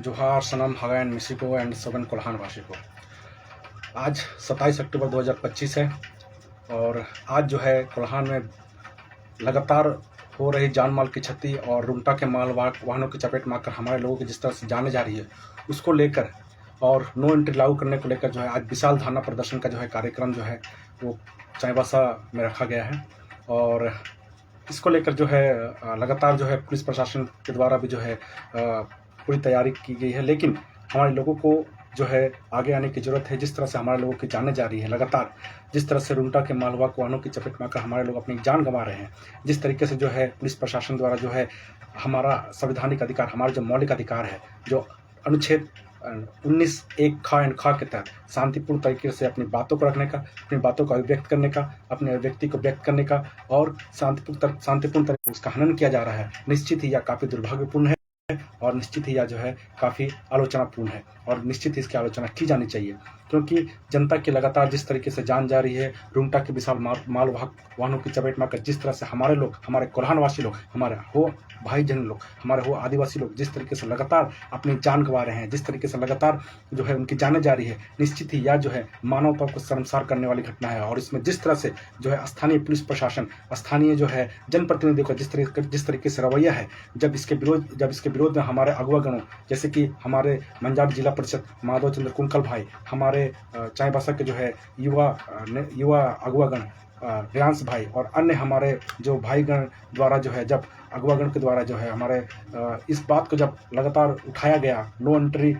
जोहार सनम हवैन मिसिको एंड सबन कोल्हान वासी को। आज 27 अक्टूबर 2025 है और आज जो है कोल्हान में लगातार हो रही जान माल की क्षति और रुंगटा के माल वाहनों की चपेट में आकर हमारे लोगों की जिस तरह से जाने जा रही है उसको लेकर और नो एंट्री लागू करने को लेकर जो है आज विशाल धरना प्रदर्शन का जो है कार्यक्रम जो है वो चाईबासा में रखा गया है। और इसको लेकर जो है लगातार जो है पुलिस प्रशासन के द्वारा भी जो है पूरी तैयारी की गई है, लेकिन हमारे लोगों को जो है आगे आने की ज़रूरत है। जिस तरह से हमारे लोगों की जाने जा रही है लगातार, जिस तरह से रुंगटा के मालवाहक वाहनों की चपेट में आकर हमारे लोग अपनी जान गंवा रहे हैं, जिस तरीके से जो है पुलिस प्रशासन द्वारा जो है हमारा संवैधानिक अधिकार, हमारा जो मौलिक अधिकार है, जो अनुच्छेद 19 एक ख एंड ख के तहत शांतिपूर्ण तरीके से अपनी बातों को रखने का, अपनी बातों को अभिव्यक्त करने का, अपने अभिव्यक्ति को व्यक्त करने का और शांतिपूर्ण तरीके से उसका हनन किया जा रहा है, निश्चित ही यह काफ़ी दुर्भाग्यपूर्ण है और निश्चित ही यह जो है काफ़ी आलोचनापूर्ण है और निश्चित ही इसकी आलोचना की जानी चाहिए। क्योंकि जनता की लगातार जिस तरीके से जान जा रही है, रुंगटा के विशाल मालवाहक वाहनों की चपेट में आकर जिस तरह से हमारे लोग, हमारे कोल्हानवासी लोग, हमारे हो भाईजन लोग, हमारे हो आदिवासी लोग जिस तरीके से लगातार अपनी जान गंवा रहे हैं, जिस तरीके से लगातार जो है उनकी जाने जा रही है, निश्चित ही यह जो है मानवता को शर्मसार करने वाली घटना है। और इसमें जिस तरह से जो है स्थानीय पुलिस प्रशासन, स्थानीय जो है जनप्रतिनिधियों का जिस तरीके से रवैया है, जब इसके विरोध में हमारे अगुवागणों जैसे कि हमारे मंजाट जिला परिषद माधव चंद्र कुंकल भाई, हमारे चाईबासा के जो है युवा अगुवागण रियांश भाई और अन्य हमारे जो भाईगण द्वारा जो है, जब अगुवागण के द्वारा जो है हमारे इस बात को जब लगातार उठाया गया, नो एंट्री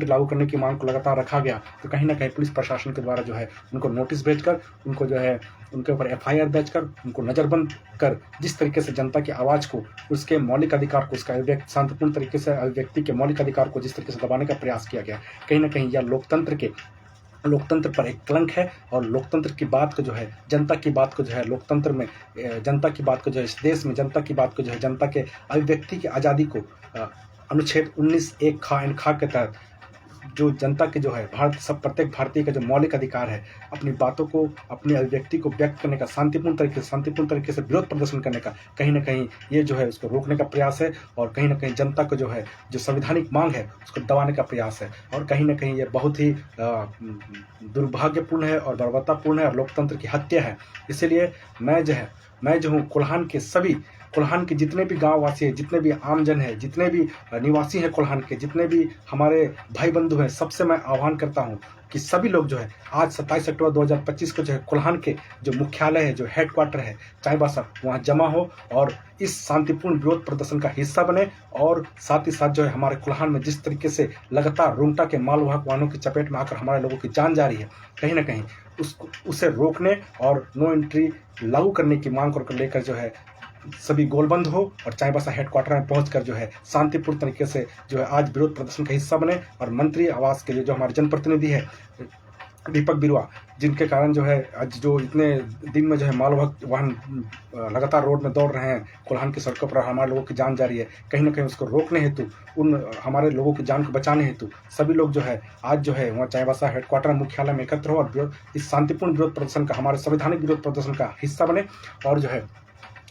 लागू करने की मांग को लगातार रखा गया, तो कहीं ना कहीं पुलिस प्रशासन के द्वारा जो है उनको नोटिस भेजकर, उनको जो है उनके ऊपर FIR दर्ज कर, उनको नज़रबंद कर, जिस तरीके से जनता की आवाज़ को, उसके मौलिक अधिकार को, उसका शांतिपूर्ण तरीके से अभिव्यक्ति के मौलिक अधिकार को जिस तरीके से दबाने का प्रयास किया गया, कहीं ना कहीं यह लोकतंत्र पर एक कलंक है। और लोकतंत्र की बात को जो है, जनता की बात को जो है, लोकतंत्र में जनता की बात को जो है, इस देश में जनता की बात को जो है, जनता के अभिव्यक्ति की आज़ादी को अनुच्छेद 19 एक ख एंड ख के तहत जो जनता के जो है प्रत्येक भारतीय का जो मौलिक अधिकार है, अपनी बातों को, अपनी अभिव्यक्ति को व्यक्त करने का, शांतिपूर्ण तरीके से विरोध प्रदर्शन करने का, कहीं ना कहीं ये जो है उसको रोकने का प्रयास है और कहीं ना कहीं जनता को जो है जो संवैधानिक मांग है उसको दबाने का प्रयास है। और कहीं ना कहीं ये बहुत ही दुर्भाग्यपूर्ण है और बर्बरतापूर्ण है और लोकतंत्र की हत्या है। इसीलिए मैं जो हूँ कोल्हान के जितने भी गाँव वासी हैं, जितने भी आमजन हैं, जितने भी निवासी हैं कोल्हान के, जितने भी हमारे भाई बंधु हैं, सबसे मैं आह्वान करता हूं कि सभी लोग जो है आज 27 अक्टूबर 2025 को जो है कोल्हान के जो मुख्यालय है, जो हेडक्वार्टर है चाईबासा, वहां जमा हो और इस शांतिपूर्ण विरोध प्रदर्शन का हिस्सा बने। और साथ ही साथ जो है हमारे कोल्हान में जिस तरीके से लगातार रुंगटा के मालवाहक वाहनों की चपेट में आकर हमारे लोगों की जान जा रही है, कहीं ना कहीं उसे रोकने और नो एंट्री लागू करने की मांग को लेकर जो है सभी गोलबंद हो और चाईबासा हेडक्वार्टर में पहुंचकर जो है शांतिपूर्ण तरीके से जो है आज विरोध प्रदर्शन का हिस्सा बने। और मंत्री आवास के जो हमारे जनप्रतिनिधि है दीपक बिरुआ, जिनके कारण जो है आज जो इतने दिन में जो है मालवाहक वाहन लगातार रोड में दौड़ रहे हैं, कोल्हान की सड़कों पर हमारे लोगों की जान जा रही है, कहीं ना कहीं उसको रोकने हेतु, उन हमारे लोगों की जान को बचाने हेतु सभी लोग जो है आज जो है वहाँ चाईबासा हेडक्वार्टर मुख्यालय में एकत्र हो और इस शांतिपूर्ण विरोध प्रदर्शन का, हमारे संवैधानिक विरोध प्रदर्शन का हिस्सा बने और जो है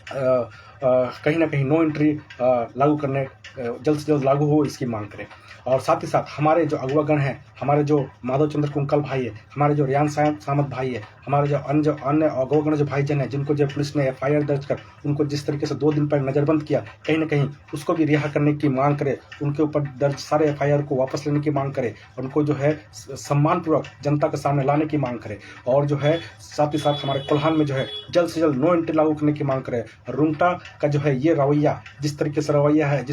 कहीं ना कहीं नो एंट्री लागू करने, जल्द से जल्द लागू हो, इसकी मांग करें। और साथ ही साथ हमारे जो अगुवागण हैं, हमारे जो माधव चंद्र कुंकल भाई है, हमारे जो रियान सामत भाई है, हमारे जो अन्य अगुवागण जो भाईजन है, जिनको जो पुलिस ने FIR दर्ज कर उनको जिस तरीके से 2 दिन पर नज़रबंद किया, कहीं ना कहीं उसको भी रिहा करने की मांग करे, उनके ऊपर दर्ज सारे FIR को वापस लेने की मांग करे, उनको जो है सम्मानपूर्वक जनता के सामने लाने की मांग करे। और जो है साथ ही साथ हमारे कोल्हान में जो है जल्द से जल्द नो एंट्री लागू करने की मांग करे। रुंगटा का जो है ये रवैया, जिस तरीके से रवैया है,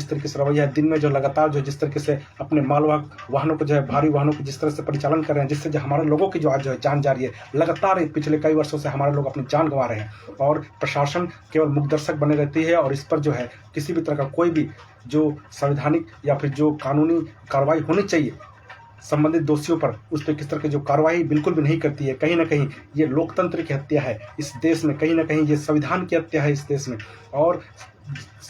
दिन में जो लगातार जो जिस तरीके से अपने मालवाहक वाहनों को जो है, भारी वाहनों को जिस तरह से परिचालन कर रहे हैं, जिससे जो हमारे लोगों की जो आज जो है जान जा रही है, लगातार पिछले कई वर्षों से हमारे लोग अपनी जान गंवा रहे हैं और प्रशासन केवल मुखदर्शक बने रहती है और इस पर जो है किसी भी तरह का कोई भी जो संवैधानिक या फिर जो कानूनी कार्रवाई होनी चाहिए संबंधित दोषियों पर, उस पर किस तरह की जो कार्रवाई बिल्कुल भी नहीं करती है। कहीं ना कहीं ये लोकतंत्र की हत्या है इस देश में, कहीं ना कहीं ये संविधान की हत्या है इस देश में। और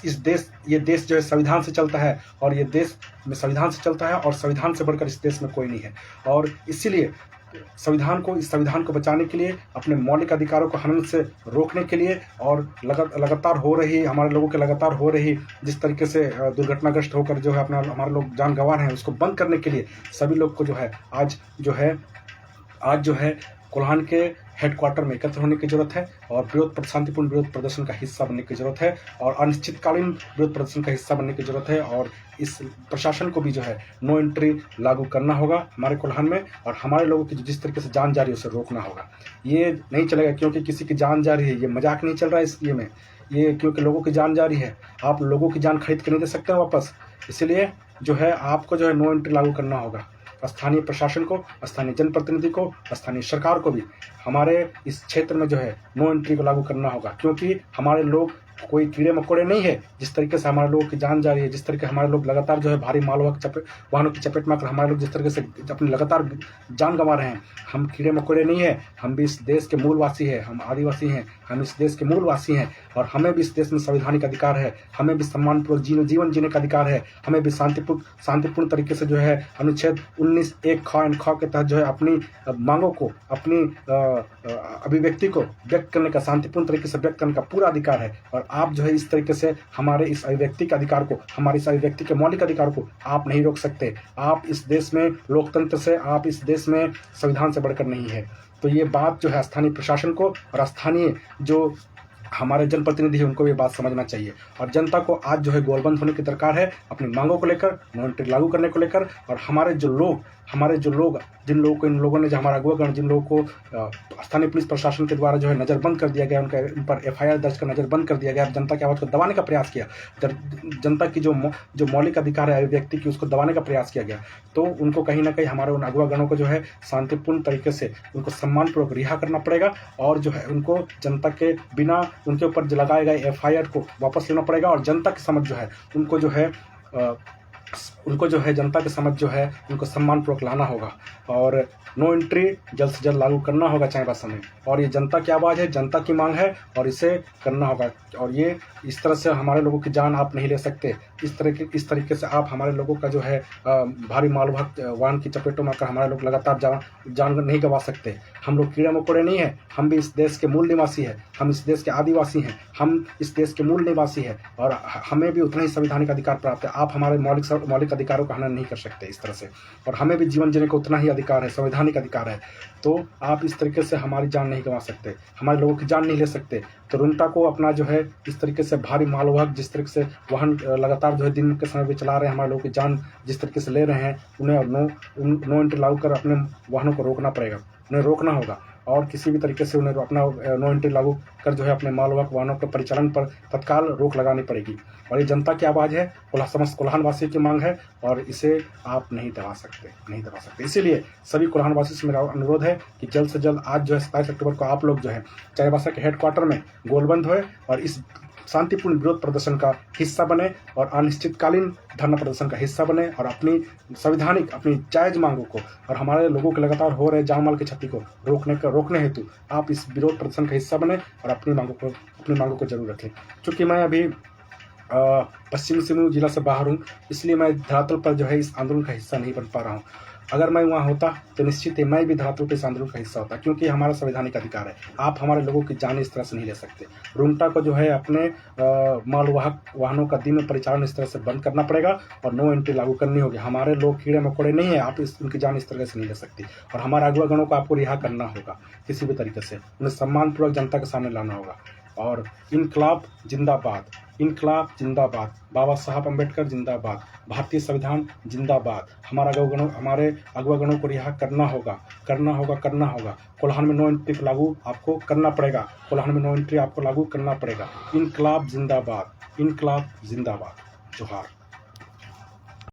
ये देश जो है संविधान से चलता है और ये देश में संविधान से चलता है और संविधान से बढ़कर इस देश में कोई नहीं है। और इसीलिए इस संविधान को बचाने के लिए, अपने मौलिक अधिकारों को हनन से रोकने के लिए और लगातार हो रही हमारे लोगों के लगातार हो रही जिस तरीके से दुर्घटनाग्रस्त होकर जो है अपना हमारे लोग जान गंवा रहे हैं, उसको बंद करने के लिए सभी लोग को जो है आज जो है कोल्हान के हेडक्वार्टर में एकत्र होने की जरूरत है और शांतिपूर्ण विरोध प्रदर्शन का हिस्सा बनने की जरूरत है और अनिश्चितकालीन विरोध प्रदर्शन का हिस्सा बनने की जरूरत है। और इस प्रशासन को भी जो है नो एंट्री लागू करना होगा हमारे कोल्हान में, और हमारे लोगों की जिस तरीके से जान जा रही है उसे रोकना होगा। ये नहीं चलेगा क्योंकि किसी की जान जा रही है, ये मजाक नहीं चल रहा है इस में, ये क्योंकि लोगों की जान जा रही है। आप लोगों की जान खरीद के नहीं दे सकते हैं वापस, इसलिए जो है आपको जो है नो एंट्री लागू करना होगा। स्थानीय प्रशासन को, स्थानीय जनप्रतिनिधि को, स्थानीय सरकार को भी हमारे इस क्षेत्र में जो है नो एंट्री को लागू करना होगा, क्योंकि हमारे लोग कोई कीड़े मकोड़े नहीं है। जिस तरीके से हमारे लोगों की जान जा रही है, जिस तरीके हमारे लोग लगातार जो है भारी वाहनों की चपेट में आकर हमारे लोग जिस तरीके से अपनी लगातार जान गंवा रहे हैं, हम कीड़े मकोड़े नहीं है। हम भी इस देश के मूलवासी हैं, हम आदिवासी हैं, हम इस देश के मूलवासी हैं और हमें भी इस देश में संवैधानिक अधिकार है, हमें भी सम्मानपूर्वक जीवन जीने का अधिकार है, हमें भी शांतिपूर्ण तरीके से जो है अनुच्छेद 19(1) ख के तहत जो है अपनी मांगों को, अपनी अभिव्यक्ति को व्यक्त करने का, शांतिपूर्ण तरीके से व्यक्त करने का पूरा अधिकार है। और आप जो है इस तरीके से हमारे इस अभिव्यक्ति के अधिकार को, हमारे इस अभिव्यक्ति के मौलिक अधिकार को आप नहीं रोक सकते। आप इस देश में लोकतंत्र से, आप इस देश में संविधान से बढ़कर नहीं है। तो ये बात जो है स्थानीय प्रशासन को और स्थानीय जो हमारे जनप्रतिनिधि हैं उनको भी बात समझना चाहिए और जनता को आज जो है गोलबंद होने की दरकार है अपनी मांगों को लेकर, नो एंट्री लागू करने को लेकर। और हमारे जो लोग जिन लोगों को, इन लोगों ने जो हमारा अगुवागण, जिन लोगों को स्थानीय पुलिस प्रशासन के द्वारा जो है नज़रबंद कर दिया गया, उन पर FIR दर्ज कर नज़रबंद कर दिया गया, जनता की आवाज़ को दबाने का प्रयास किया, जनता की जो मौलिक अधिकार है व्यक्ति की, उसको दबाने का प्रयास किया गया। तो उनको कहीं ना कहीं हमारे उन अगुवागणों को जो है शांतिपूर्ण तरीके से उनको सम्मानपूर्वक रिहा करना पड़ेगा और जो है उनको जनता के बिना उनके ऊपर लगाए गए FIR को वापस लेना पड़ेगा और जनता की समझ जो है उनको जो है जनता के समझ जो है उनको सम्मानपूर्वक लाना होगा और नो एंट्री जल्द से जल्द लागू करना होगा चाहे बस समय। और ये जनता की आवाज़ है, जनता की मांग है और इसे करना होगा। और ये इस तरह से हमारे लोगों की जान आप नहीं ले सकते। इस तरीके से आप हमारे लोगों का जो है भारी मालवाहक वाहन की चपेटों में आकर हमारे लोग लगातार जान नहीं गंवा सकते। हम लोग कीड़े मकोड़े नहीं हैं, हम भी इस देश के मूल निवासी हैं, हम इस देश के आदिवासी हैं, हम इस देश के मूल निवासी हैं और हमें भी उतना ही संवैधानिक अधिकार प्राप्त है। आप हमारे मौलिक अधिकारों का हनन नहीं कर सकते इस तरह से, और हमें भी जीवन जीने का उतना ही अधिकार है, संवैधानिक अधिकार है। तो आप इस तरीके से हमारी जान नहीं गंवा सकते, हमारे लोगों की जान नहीं ले सकते। तो रुंटा को अपना जो है इस तरीके से भारी मालवाहक जिस तरीके से वाहन लगातार जो है दिन के समय भी चला रहे हैं, हमारे लोगों की जान जिस तरीके से ले रहे हैं, उन्हें नो एंट्री लागू कर अपने वाहनों को रोकना पड़ेगा, उन्हें रोकना होगा और किसी भी तरीके से उन्हें अपना नो एंट्री लागू कर जो है अपने मालवाहक वाहनों के परिचालन पर तत्काल रोक लगानी पड़ेगी। और ये जनता की आवाज़ है, समस्त कोल्हानवासी की मांग है और इसे आप नहीं दबा सकते। इसीलिए सभी कोल्हानवासी से मेरा अनुरोध है कि जल्द से जल्द आज जो है 27 अक्टूबर को आप लोग जो है चाईबासा के हेडक्वार्टर में गोलबंद हुए और इस शांतिपूर्ण विरोध प्रदर्शन का हिस्सा बने और अनिश्चितकालीन धरना प्रदर्शन का हिस्सा बने और अपनी जायज मांगों को और हमारे लोगों के लगातार हो रहे जान माल की क्षति को रोकने हेतु आप इस विरोध प्रदर्शन का हिस्सा बने और अपनी मांगों को जरूर रखें। चूँकि मैं अभी पश्चिमी सिंहभूम जिला से बाहर हूँ, इसलिए मैं धरातल पर जो है इस आंदोलन का हिस्सा नहीं बन पा रहा हूँ। अगर मैं वहाँ होता तो निश्चित ही मैं भी धरातल पर इस आंदोलन का हिस्सा होता, क्योंकि हमारा संवैधानिक अधिकार है। आप हमारे लोगों की जान इस तरह से नहीं ले सकते। रुंटा को जो है अपने मालवाहक वाहनों का दिन में परिचालन इस तरह से बंद करना पड़ेगा और नो एंट्री लागू करनी होगी। हमारे लोग कीड़े मकोड़े नहीं है, आप उनकी जान इस तरह से नहीं ले सकती और हमारे अगुवागणों को आपको रिहा करना होगा किसी भी तरीके से, उन्हें सम्मानपूर्वक जनता के सामने लाना होगा। और इनकलाब जिंदाबाद, इनकलाब जिंदाबाद, बाबा साहब अम्बेडकर जिंदाबाद, भारतीय संविधान जिंदाबाद। हमारे अगुवागणों को रिहा करना होगा। कोल्हान में नो एंट्री लागू आपको करना पड़ेगा, कोल्हान में नो एंट्री आपको लागू करना पड़ेगा। इनकलाब जिंदाबाद, इनकलाब जिंदाबाद। जोहार।